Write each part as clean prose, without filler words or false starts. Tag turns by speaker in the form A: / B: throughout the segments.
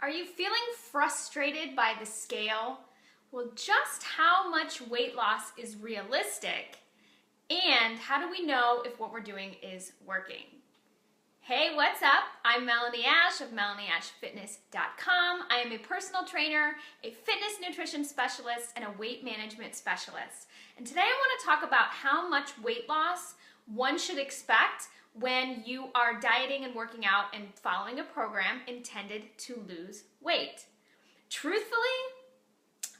A: Are you feeling frustrated by the scale? Well, just how much weight loss is realistic? And how do we know if what we're doing is working? Hey, what's up? I'm Melanie Ash of MelanieAshFitness.com. I am a personal trainer, a fitness nutrition specialist, and a weight management specialist. And today I want to talk about how much weight loss one should expect when you are dieting and working out and following a program intended to lose weight. Truthfully,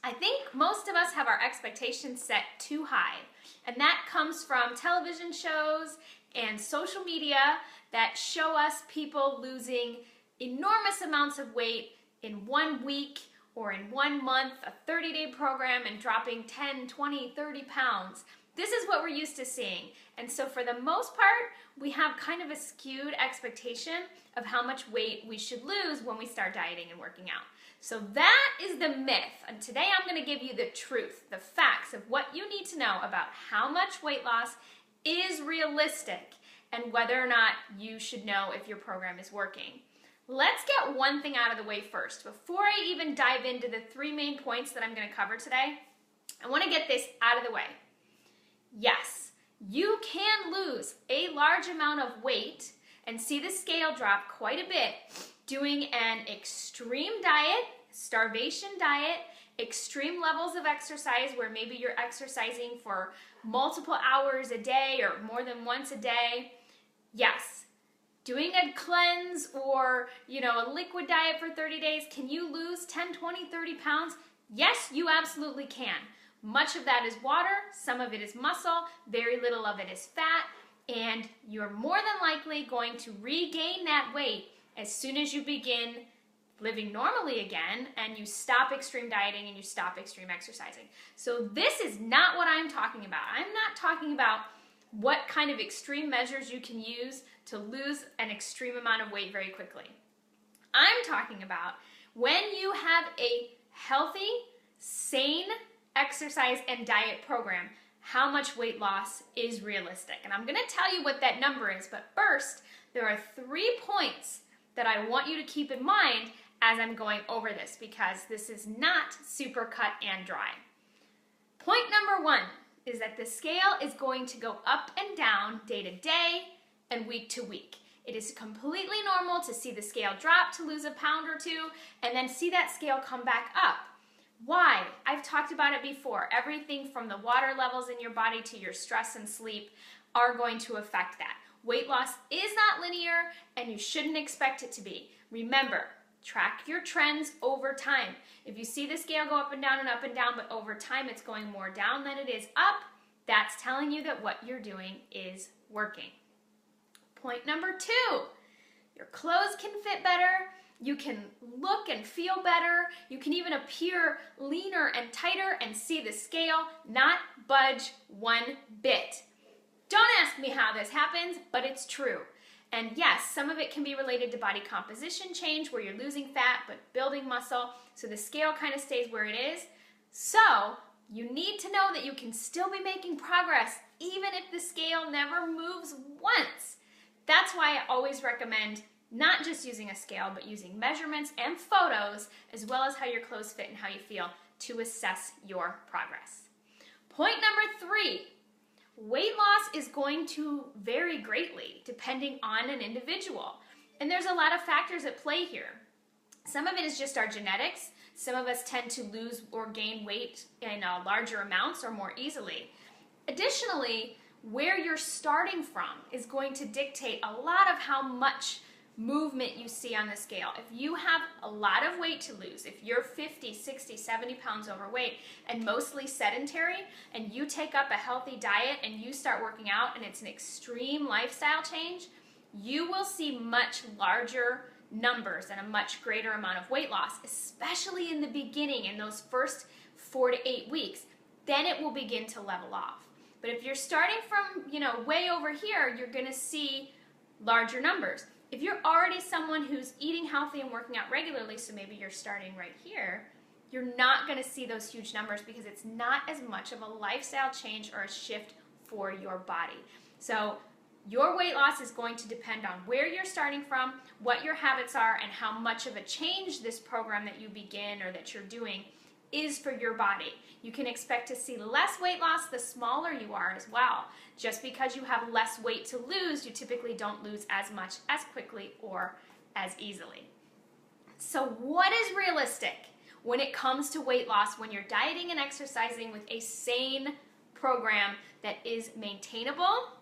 A: I think most of us have our expectations set too high, and that comes from television shows and social media that show us people losing enormous amounts of weight in 1 week or in 1 month, a 30-day program, and dropping 10, 20, 30 pounds. This is what we're used to seeing. And so for the most part, we have kind of a skewed expectation of how much weight we should lose when we start dieting and working out. So that is the myth. And today I'm going to give you the truth, the facts of what you need to know about how much weight loss is realistic and whether or not you should know if your program is working. Let's get one thing out of the way first. Before I even dive into the 3 main points that I'm going to cover today, I want to get this out of the way. Yes, you can lose a large amount of weight and see the scale drop quite a bit doing an extreme diet, starvation diet, extreme levels of exercise where maybe you're exercising for multiple hours a day or more than once a day. Yes, doing a cleanse or, a liquid diet for 30 days, can you lose 10, 20, 30 pounds? Yes, you absolutely can. Much of that is water, some of it is muscle, very little of it is fat, and you're more than likely going to regain that weight as soon as you begin living normally again and you stop extreme dieting and you stop extreme exercising. So this is not what I'm talking about. I'm not talking about what kind of extreme measures you can use to lose an extreme amount of weight very quickly. I'm talking about when you have a healthy, sane exercise and diet program, how much weight loss is realistic. And I'm going to tell you what that number is, but first, there are 3 points that I want you to keep in mind as I'm going over this, because this is not super cut and dry. Point number 1 is that the scale is going to go up and down day to day and week to week. It is completely normal to see the scale drop to lose a pound or 2 and then see that scale come back up. Why? I've talked about it before. Everything from the water levels in your body to your stress and sleep are going to affect that. Weight loss is not linear, and you shouldn't expect it to be. Remember, track your trends over time. If you see the scale go up and down, but over time it's going more down than it is up, that's telling you that what you're doing is working. Point number 2, your clothes can fit better. You can look and feel better. You can even appear leaner and tighter and see the scale not budge one bit. Don't ask me how this happens, but it's true. And yes, some of it can be related to body composition change where you're losing fat but building muscle, so the scale kind of stays where it is. So you need to know that you can still be making progress even if the scale never moves once. That's why I always recommend not just using a scale, but using measurements and photos, as well as how your clothes fit and how you feel to assess your progress. Point number 3, weight loss is going to vary greatly depending on an individual. And there's a lot of factors at play here. Some of it is just our genetics. Some of us tend to lose or gain weight in larger amounts or more easily. Additionally, where you're starting from is going to dictate a lot of how much movement you see on the scale. If you have a lot of weight to lose, if you're 50, 60, 70 pounds overweight and mostly sedentary, and you take up a healthy diet and you start working out and it's an extreme lifestyle change, you will see much larger numbers and a much greater amount of weight loss, especially in the beginning, in those first 4 to 8 weeks. Then it will begin to level off. But if you're starting from, way over here, you're going to see larger numbers. If you're already someone who's eating healthy and working out regularly, so maybe you're starting right here, you're not going to see those huge numbers because it's not as much of a lifestyle change or a shift for your body. So Your weight loss is going to depend on where you're starting from, what your habits are, and how much of a change this program that you begin or that you're doing is for your body. You can expect to see less weight loss the smaller you are as well. Just because you have less weight to lose, you typically don't lose as much as quickly or as easily. So what is realistic when it comes to weight loss when you're dieting and exercising with a sane program that is maintainable?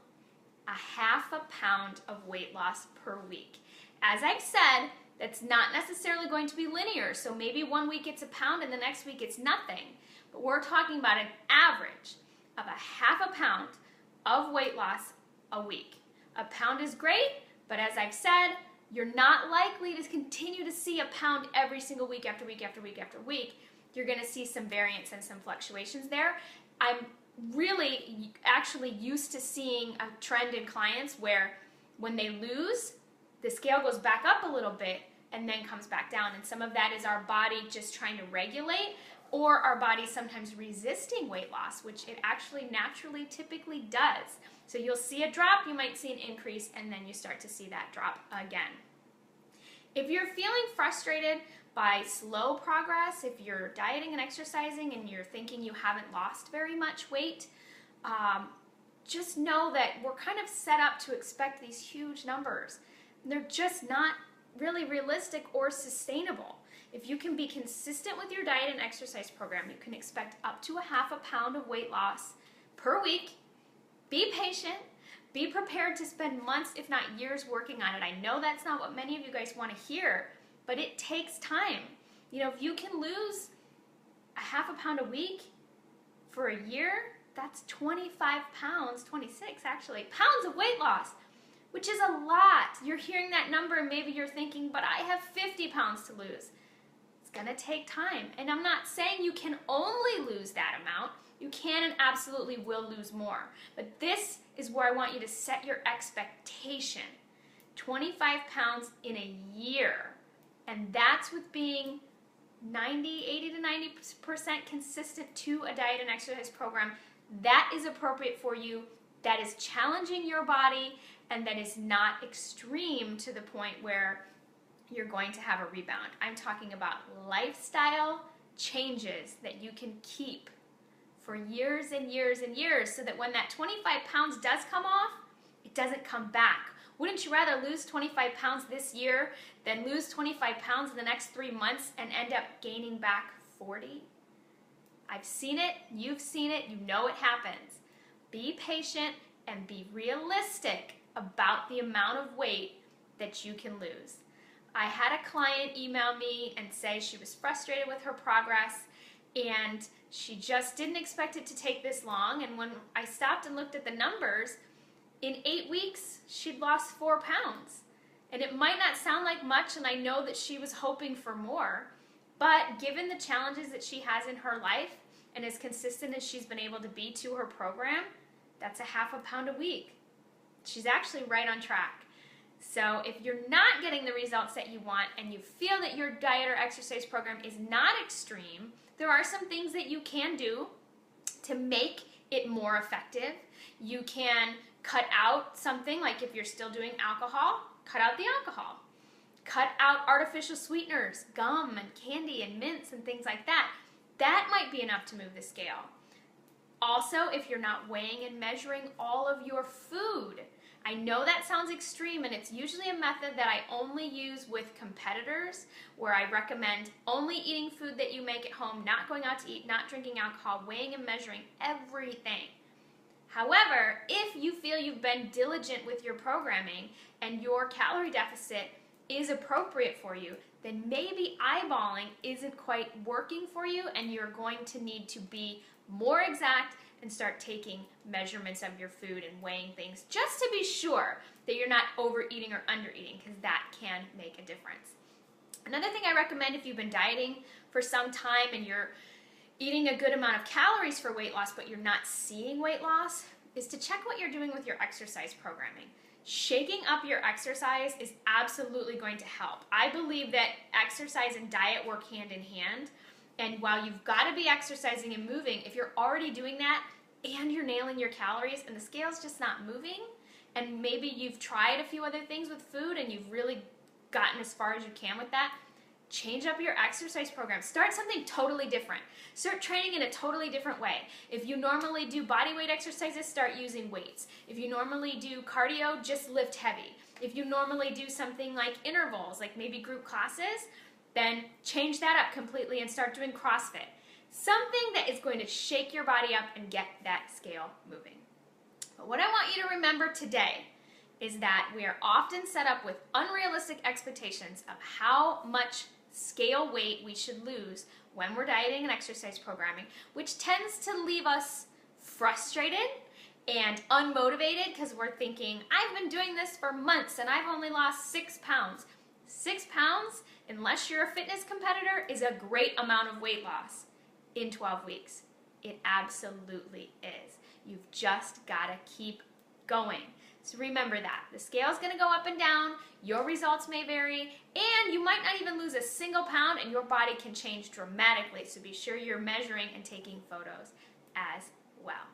A: 1/2 pound of weight loss per week. As I've said, that's not necessarily going to be linear, so maybe one week it's 1 pound and the next week it's nothing. But we're talking about an average of 1/2 pound of weight loss a week. 1 pound is great, but as I've said, you're not likely to continue to see 1 pound every single week after week after week after week. You're going to see some variance and some fluctuations there. I'm really actually used to seeing a trend in clients where when they lose, the scale goes back up a little bit and then comes back down. And some of that is our body just trying to regulate, or our body sometimes resisting weight loss, which it actually naturally typically does. So you'll see a drop, you might see an increase, and then you start to see that drop again. If you're feeling frustrated by slow progress, if you're dieting and exercising and you're thinking you haven't lost very much weight, just know that we're kind of set up to expect these huge numbers. They're just not really realistic or sustainable. If you can be consistent with your diet and exercise program, you can expect up to 1/2 pound of weight loss per week. Be patient. Be prepared to spend months, if not years, working on it. I know that's not what many of you guys want to hear, but it takes time. You know, if you can lose 1/2 pound a week for a year, that's 25 pounds, 26 actually, pounds of weight loss, which is a lot. You're hearing that number and maybe you're thinking, but I have 50 pounds to lose. It's gonna take time. And I'm not saying you can only lose that amount. You can and absolutely will lose more. But this is where I want you to set your expectation. 25 pounds in a year. And that's with being 80 to 90% consistent to a diet and exercise program. That is appropriate for you. That is challenging your body, and that is not extreme to the point where you're going to have a rebound. I'm talking about lifestyle changes that you can keep for years and years and years, so that when that 25 pounds does come off, it doesn't come back. Wouldn't you rather lose 25 pounds this year than lose 25 pounds in the next 3 months and end up gaining back 40? I've seen it, you've seen it, you know it happens. Be patient and be realistic about the amount of weight that you can lose. I had a client email me and say she was frustrated with her progress and she just didn't expect it to take this long. And when I stopped and looked at the numbers, in 8 weeks, she'd lost 4 pounds. And it might not sound like much, and I know that she was hoping for more, but given the challenges that she has in her life and as consistent as she's been able to be to her program, that's 1/2 pound a week. She's actually right on track. So if you're not getting the results that you want and you feel that your diet or exercise program is not extreme, there are some things that you can do to make it more effective. You can cut out something, like if you're still doing alcohol, cut out the alcohol. Cut out artificial sweeteners, gum and candy and mints and things like that. That might be enough to move the scale. Also, if you're not weighing and measuring all of your food, I know that sounds extreme, and it's usually a method that I only use with competitors, where I recommend only eating food that you make at home, not going out to eat, not drinking alcohol, weighing and measuring everything. However, if you feel you've been diligent with your programming and your calorie deficit is appropriate for you, then maybe eyeballing isn't quite working for you, and you're going to need to be more exact and start taking measurements of your food and weighing things just to be sure that you're not overeating or undereating, because that can make a difference. Another thing I recommend if you've been dieting for some time and you're eating a good amount of calories for weight loss but you're not seeing weight loss is to check what you're doing with your exercise programming. Shaking up your exercise is absolutely going to help. I believe that exercise and diet work hand in hand. And while you've got to be exercising and moving, if you're already doing that and you're nailing your calories and the scale's just not moving and maybe you've tried a few other things with food and you've really gotten as far as you can with that, change up your exercise program. Start something totally different. Start training in a totally different way. If you normally do body weight exercises, start using weights. If you normally do cardio, just lift heavy. If you normally do something like intervals, like maybe group classes, then change that up completely and start doing CrossFit. Something that is going to shake your body up and get that scale moving. But what I want you to remember today is that we are often set up with unrealistic expectations of how much scale weight we should lose when we're dieting and exercise programming, which tends to leave us frustrated and unmotivated because we're thinking, I've been doing this for months and I've only lost 6 pounds. 6 pounds, unless you're a fitness competitor, is a great amount of weight loss in 12 weeks. It absolutely is. You've just got to keep going. So remember that. The scale's going to go up and down, your results may vary, and you might not even lose a single pound and your body can change dramatically. So be sure you're measuring and taking photos as well.